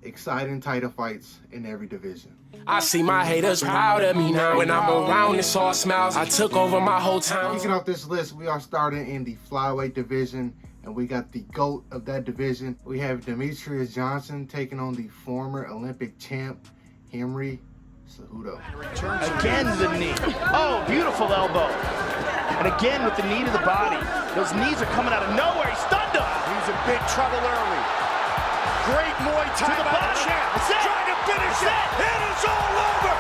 exciting title fights in every division. I see my haters proud of me now. When I'm around, it's all smiles. I took over my whole town. Kicking off this list, we are starting in the flyweight division, and we got the GOAT of that division. We have Demetrius Johnson taking on the former Olympic champ, Henry Cejudo. Again, the knee. Oh, beautiful elbow. And again, with the knee to the body. Those knees are coming out of nowhere. He stunned him. He's in big trouble early. Great Muay Thai to the body. Trying to finish it. It is all over.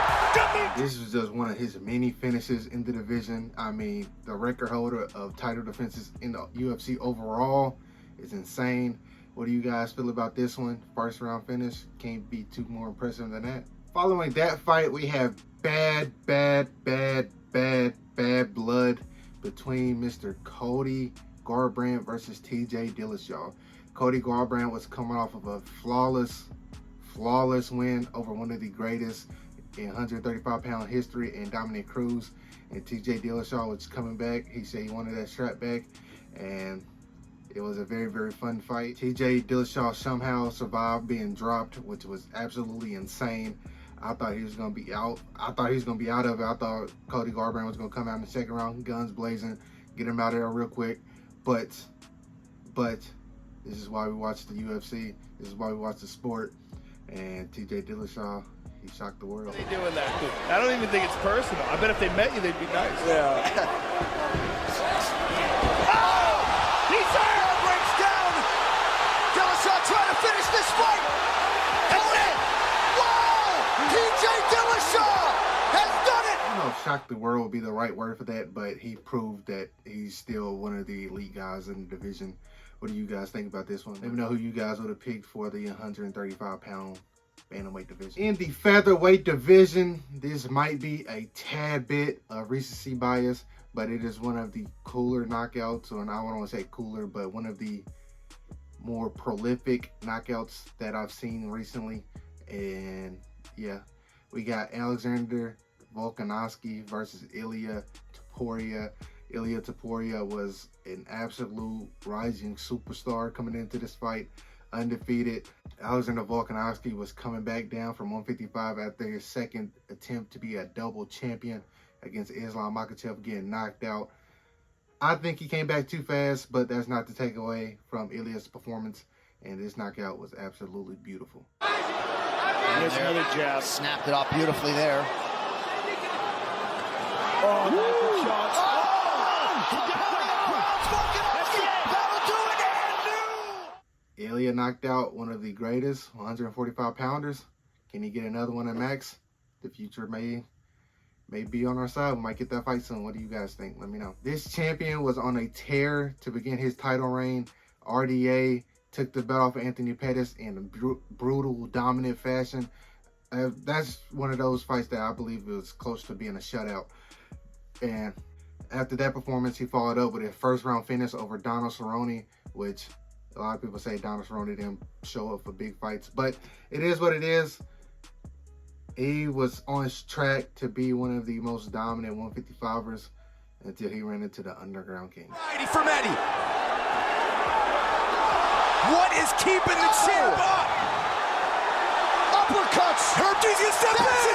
This was just one of his many finishes in the division. I mean, the record holder of title defenses in the UFC overall is insane. What do you guys feel about this one? First round finish. Can't be too more impressive than that. Following that fight, we have bad blood between Mr. Cody Garbrandt versus TJ Dillashaw. Cody Garbrandt was coming off of a flawless win over one of the greatest in 135-pound history in Dominic Cruz. And TJ Dillashaw was coming back. He said he wanted that strap back, and it was a very fun fight. TJ Dillashaw somehow survived being dropped, which was absolutely insane. I thought he was gonna be out. I thought he was gonna be out of it. I thought Cody Garbrandt was gonna come out in the second round, guns blazing, get him out of there real quick. But this is why we watch the UFC. This is why we watch the sport. And TJ Dillashaw, he shocked the world. They doing that? I don't even think it's personal. I bet if they met you, they'd be nice. Yeah. Oh! He's there! Breaks down! Dillashaw trying to finish this fight! Cody! Wow! TJ Dillashaw has done it! I don't know if shock the world would be the right word for that, but he proved that he's still one of the elite guys in the division. What do you guys think about this one? Let me know who you guys would have picked for the 135-pound bantamweight division. In the featherweight division, this might be a tad bit of recency bias, but it is one of the cooler knockouts, or I don't want to say cooler, but one of the more prolific knockouts that I've seen recently. And yeah, we got Alexander Volkanovski versus Ilia Topuria. Ilia Topuria was an absolute rising superstar coming into this fight, undefeated. Alexander Volkanovski was coming back down from 155 after his second attempt to be a double champion against Islam Makhachev, getting knocked out. I think he came back too fast, but that's not to take away from Ilia's performance, and this knockout was absolutely beautiful. Here's another jab. Snapped it off beautifully there. Oh, good shots. Oh! Ilia knocked out one of the greatest 145-pounders. Can he get another one at max? The future may be on our side. We might get that fight soon. What do you guys think? Let me know. This champion was on a tear to begin his title reign. RDA took the belt off of Anthony Pettis in a brutal, dominant fashion. That's one of those fights that I believe was close to being a shutout. And after that performance, he followed up with a first-round finish over Donald Cerrone, which a lot of people say Donald Cerrone didn't show up for big fights, but it is what it is. He was on his track to be one of the most dominant 155ers until he ran into the Underground King. Righty from Eddie. What is keeping the champ up? Uppercuts. Herb gets step in.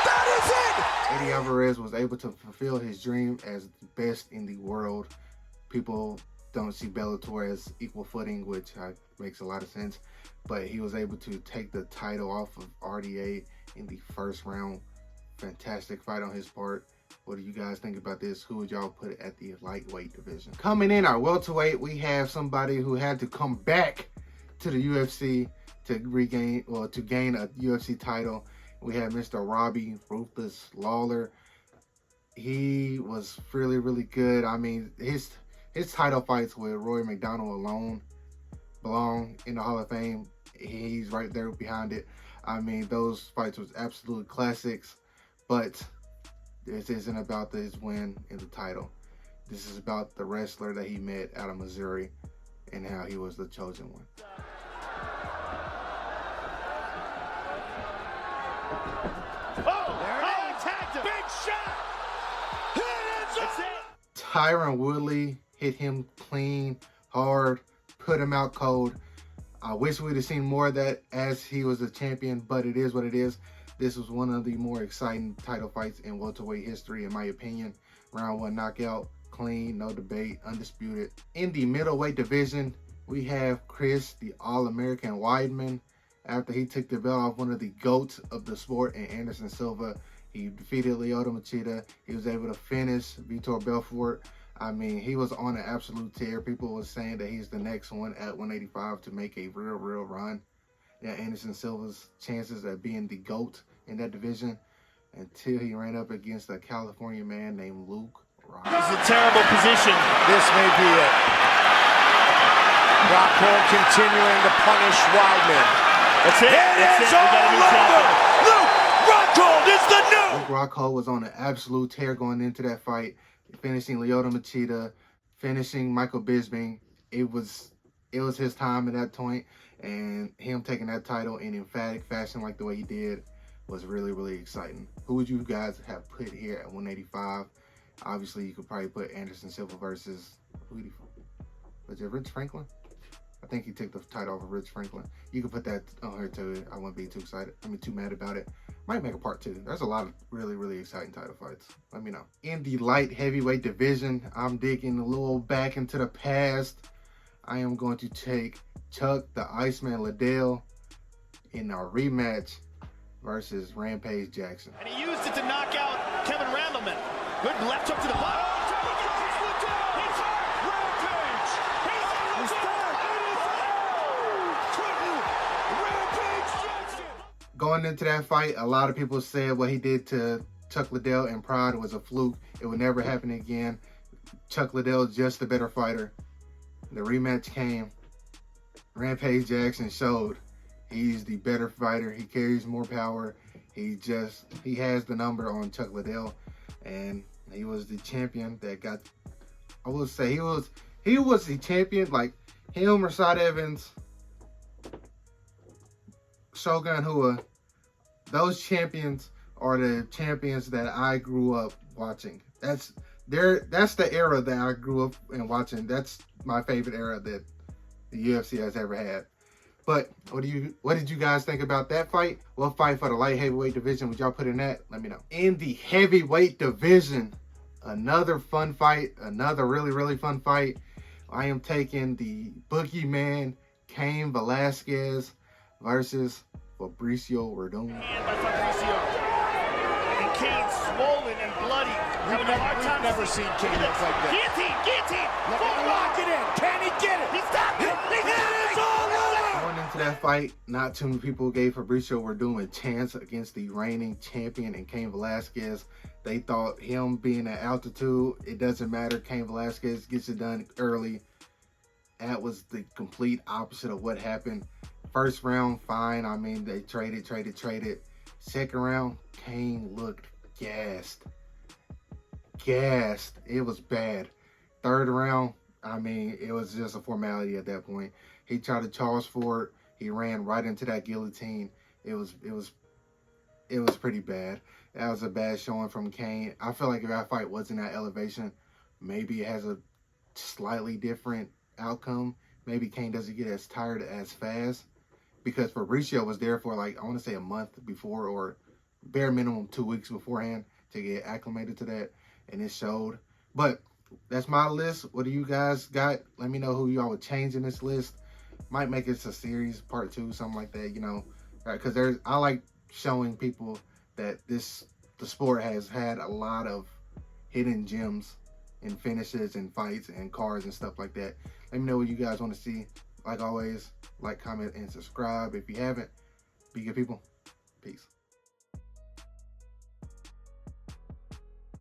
That is it. Eddie Alvarez was able to fulfill his dream as the best in the world. People don't see Bellator as equal footing, which makes a lot of sense, but he was able to take the title off of RDA in the first round. Fantastic fight on his part. What do you guys think about this? Who would y'all put at the lightweight division? Coming in our welterweight, we have somebody who had to come back to the UFC to gain a UFC title. We have Mr. Robbie Ruthless Lawler. He was really good. I mean, his title fights with Roy McDonald alone belong in the Hall of Fame. He's right there behind it. I mean, those fights was absolute classics, but this isn't about his win in the title. This is about the wrestler that he met out of Missouri and how he was the chosen one. Oh, attacked him. Big shot. That's it. Tyron Woodley hit him clean, hard, put him out cold. I wish we'd have seen more of that as he was a champion, but it is what it is. This was one of the more exciting title fights in welterweight history, in my opinion. Round 1 knockout, clean, no debate, undisputed. In the middleweight division, we have Chris, the All-American Weidman. After he took the belt off one of the GOATs of the sport in Anderson Silva, he defeated Lyoto Machida. He was able to finish Vitor Belfort. I mean, he was on an absolute tear. People were saying that he's the next one at 185 to make a real run. Yeah, Anderson Silva's chances at being the GOAT in that division until he ran up against a California man named Luke Rockhold. This is a terrible position. This may be it. Rockhold continuing to punish Weidman. That's it. It is all over. Luke Rockhold is the new. Luke Rockhold was on an absolute tear going into that fight, finishing Lyoto Machida, finishing Michael Bisping. It was his time at that point, and him taking that title in emphatic fashion like the way he did was really exciting. Who would you guys have put here at 185? Obviously, you could probably put Anderson Silva versus, was it Rich Franklin? I think he took the title off of Rich Franklin. You could put that on here too. I wouldn't be too excited. Too mad about it. Might make a part 2. There's a lot of really exciting title fights. Let me know. In the light heavyweight division, I'm digging a little back into the past. I am going to take Chuck the Iceman Liddell in our rematch versus Rampage Jackson. And he used it to knock out Kevin Randleman. Good left hook to the bottom. Going into that fight, a lot of people said what he did to Chuck Liddell in Pride was a fluke. It would never happen again. Chuck Liddell is just a better fighter. The rematch came. Rampage Jackson showed he's the better fighter. He carries more power. He has the number on Chuck Liddell, and he was the champion that got. I would say he was the champion, like him, Rashad Evans, Shogun Rua. Those champions are the champions that I grew up watching. That's the era that I grew up in watching. That's my favorite era that the UFC has ever had. But what did you guys think about that fight? What fight for the light heavyweight division would y'all put in that? Let me know. In the heavyweight division, another fun fight, another really fun fight. I am taking the boogeyman Cain Velasquez versus Fabricio Werdum. And by Fabricio. And Cain swollen and bloody. We've never seen Cain look like that. Guillotine. Let him lock it in. Can he get it? He stopped it. It is all over. Going into that fight, not too many people gave Fabricio Werdum a chance against the reigning champion and Cain Velasquez. They thought him being at altitude, it doesn't matter. Cain Velasquez gets it done early. That was the complete opposite of what happened. First round, fine. I mean, they traded. Second round, Cain looked gassed. It was bad. Third round, I mean, it was just a formality at that point. He tried to charge for it. He ran right into that guillotine. It was pretty bad. That was a bad showing from Cain. I feel like if that fight wasn't at elevation, maybe it has a slightly different outcome. Maybe Cain doesn't get as tired as fast, because Fabricio was there for, like, I want to say a month before, or bare minimum 2 weeks beforehand to get acclimated to that, and it showed. But that's my list. What do you guys got? Let me know who y'all would change in this list. Might make it a series, part 2, something like that, you know, because I like showing people that the sport has had a lot of hidden gems in finishes and fights and cards and stuff like that. Let me know what you guys want to see. Like always, like, comment, and subscribe if you haven't. Be good people. Peace.